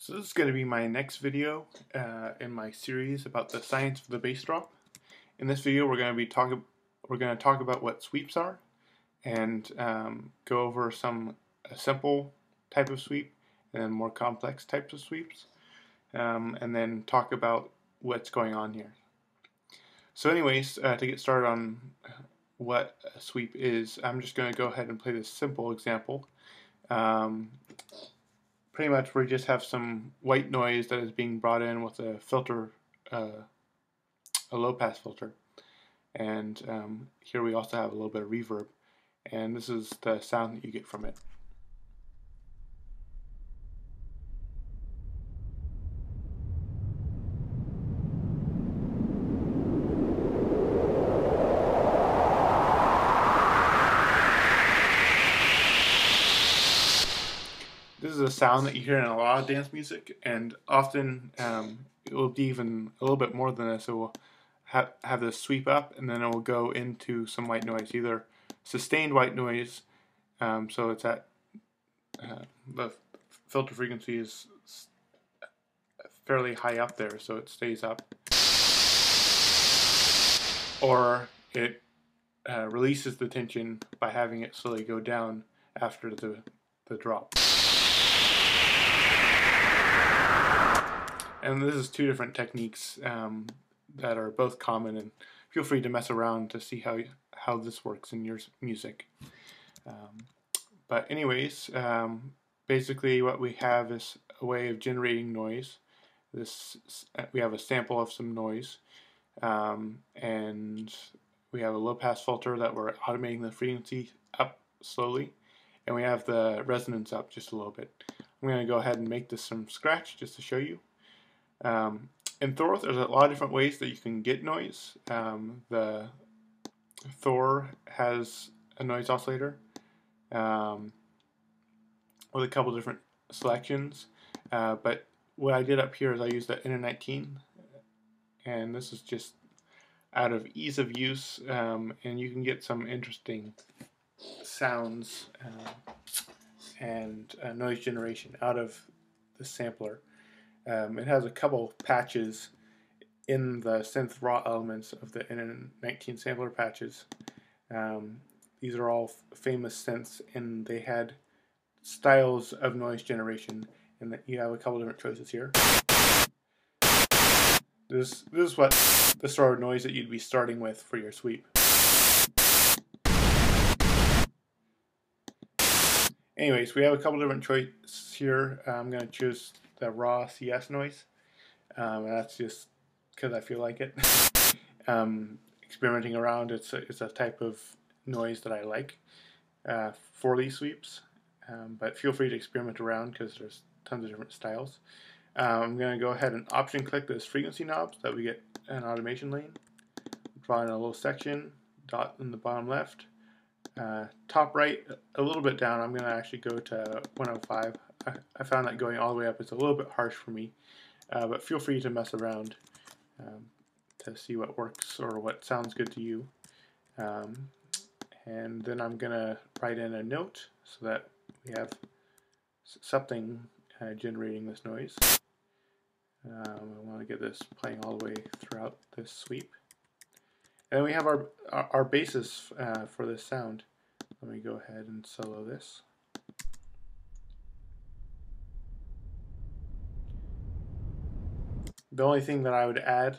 So this is going to be my next video in my series about the science of the bass drop. In this video, we're going to talk about what sweeps are, and go over some simple type of sweep and then more complex types of sweeps, and then talk about what's going on here. So, anyways, to get started on what a sweep is, I'm just going to go ahead and play this simple example. Pretty much we just have some white noise that is being brought in with a filter, a low pass filter, and here we also have a little bit of reverb, and this is the sound that you get from it. This is a sound that you hear in a lot of dance music, and often it will be even a little bit more than this. It will have this sweep up, and then it will go into some white noise, either sustained white noise, so it's at the filter frequency is fairly high up there, so it stays up, or it releases the tension by having it slowly go down after the drop. And this is two different techniques that are both common, and feel free to mess around to see how this works in your music. But anyways, basically what we have is a way of generating noise. We have a sample of some noise, and we have a low pass filter that we're automating the frequency up slowly, and we have the resonance up just a little bit. I'm going to go ahead and make this from scratch just to show you. In Thor, there's a lot of different ways that you can get noise. The Thor has a noise oscillator with a couple different selections, but what I did up here is I used the N19, and this is just out of ease of use, and you can get some interesting sounds and noise generation out of the sampler. It has a couple patches in the synth raw elements of the N19 sampler patches. These are all famous synths, and they had styles of noise generation, and you have a couple different choices here. This is what the sort of noise that you'd be starting with for your sweep. Anyways, we have a couple different choices here. I'm going to choose the raw CS noise, and that's just because I feel like it. Experimenting around, it's a type of noise that I like for these sweeps, but feel free to experiment around because there's tons of different styles. I'm going to go ahead and option click this frequency knob so that we get an automation lane. Draw in a little section, dot in the bottom left. Top right, a little bit down, I'm going to actually go to 105. I found that going all the way up is a little bit harsh for me, but feel free to mess around to see what works or what sounds good to you. And then I'm going to write in a note so that we have something generating this noise. I want to get this playing all the way throughout this sweep. And then we have our basis for this sound. Let me go ahead and solo this. The only thing that I would add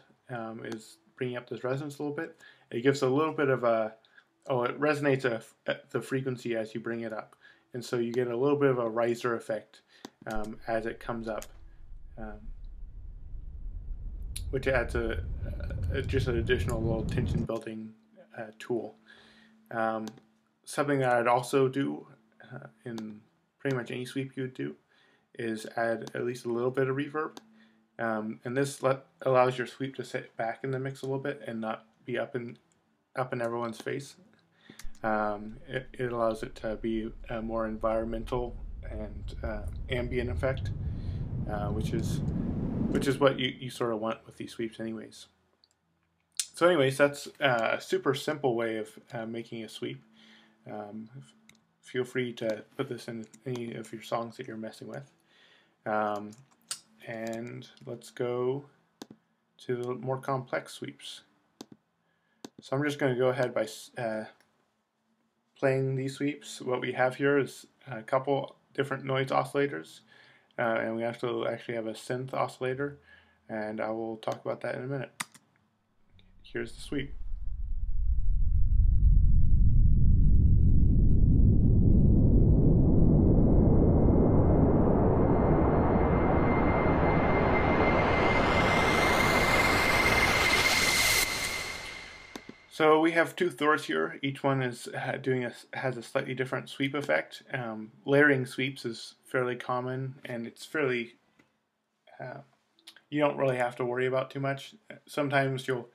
is bringing up this resonance a little bit. It gives a little bit of a, it resonates at the frequency as you bring it up. And so you get a little bit of a riser effect as it comes up, which adds just an additional little tension building tool. Something that I'd also do in pretty much any sweep you would do is add at least a little bit of reverb. And this allows your sweep to sit back in the mix a little bit and not be up in everyone's face. It allows it to be a more environmental and ambient effect, which is what you sort of want with these sweeps anyways. So anyways, that's a super simple way of making a sweep. Feel free to put this in any of your songs that you're messing with. and let's go to the more complex sweeps. So I'm just going to go ahead by playing these sweeps. What we have here is a couple different noise oscillators, and we actually have a synth oscillator, and I will talk about that in a minute. Here's the sweep. So we have two Thors here. Each one is has a slightly different sweep effect. Layering sweeps is fairly common, and it's fairly you don't really have to worry about too much. Sometimes you'll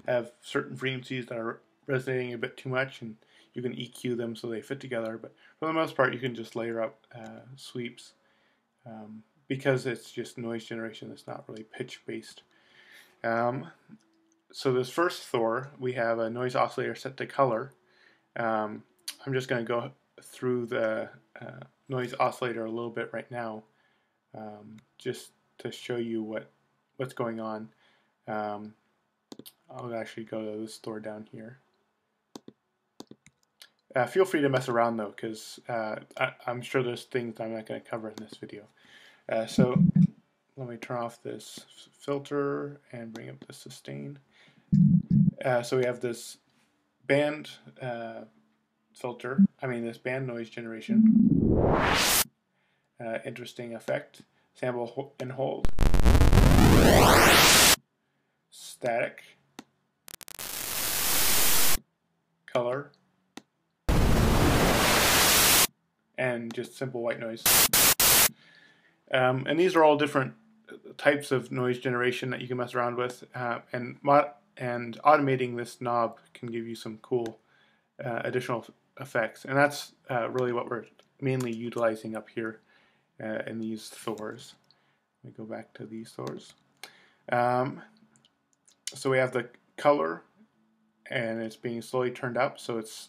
have certain frequencies that are resonating a bit too much, and you can EQ them so they fit together. But for the most part, you can just layer up sweeps because it's just noise generation. It's not really pitch based. So this first Thor, we have a noise oscillator set to color. I'm just going to go through the noise oscillator a little bit right now, just to show you what's going on. I'll actually go to this Thor down here. Feel free to mess around though, because I'm sure there's things I'm not going to cover in this video. So let me turn off this filter and bring up the sustain. So we have this band filter, this band noise generation. Interesting effect. Sample and hold. Static. Color. And just simple white noise. And these are all different types of noise generation that you can mess around with. And automating this knob can give you some cool additional effects. And that's really what we're mainly utilizing up here in these Thors. Let me go back to these Thors. So we have the color, and it's being slowly turned up. So it's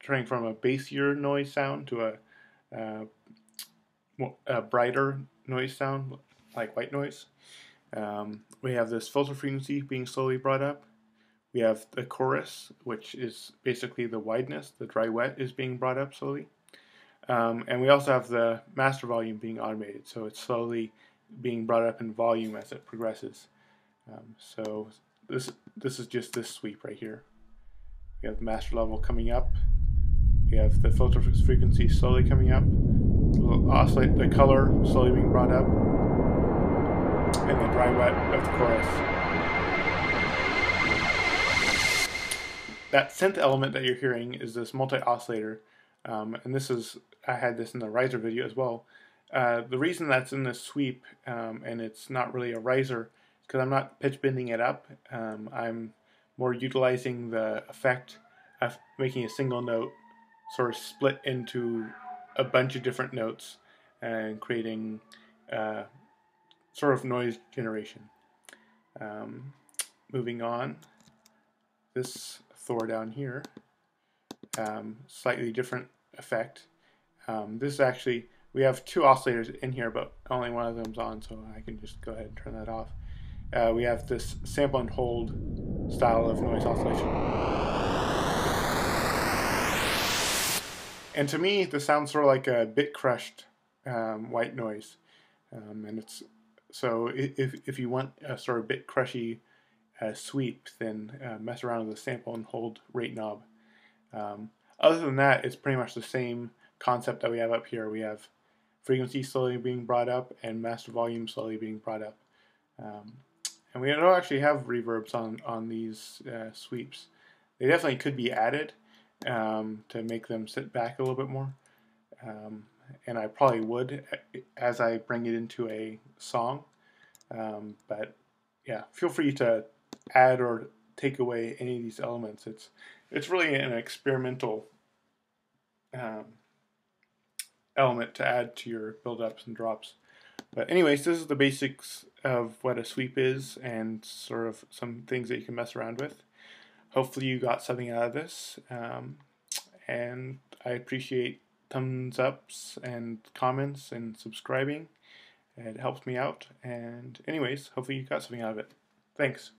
turning from a bassier noise sound to a brighter noise sound, like white noise. We have this filter frequency being slowly brought up. We have the chorus, which is basically the wideness. The dry wet is being brought up slowly. And we also have the master volume being automated, so it's slowly being brought up in volume as it progresses. So this is just this sweep right here. We have the master level coming up. We have the filter frequency slowly coming up. Oscillate the color slowly being brought up. And the dry wet of the chorus. That synth element that you're hearing is this multi-oscillator, and I had this in the riser video as well. The reason that's in this sweep, and it's not really a riser, is because I'm not pitch bending it up. I'm more utilizing the effect of making a single note sort of split into a bunch of different notes and creating sort of noise generation. Moving on, this Thor down here, slightly different effect. This is actually, we have two oscillators in here, but only one of them's on, so I can just go ahead and turn that off. We have this sample and hold style of noise oscillation. And to me, this sounds sort of like a bit crushed white noise. And it's so if you want a sort of bit crushy sweep, then mess around with the sample and hold rate knob. Other than that, it's pretty much the same concept that we have up here. We have frequency slowly being brought up and master volume slowly being brought up. And we don't actually have reverbs on these sweeps. They definitely could be added to make them sit back a little bit more. And I probably would as I bring it into a song. But yeah, feel free to add or take away any of these elements. It's really an experimental element to add to your build-ups and drops. But anyways, this is the basics of what a sweep is and sort of some things that you can mess around with. Hopefully you got something out of this, and I appreciate thumbs ups and comments and subscribing, It helps me out. And anyways, hopefully you got something out of it. Thanks.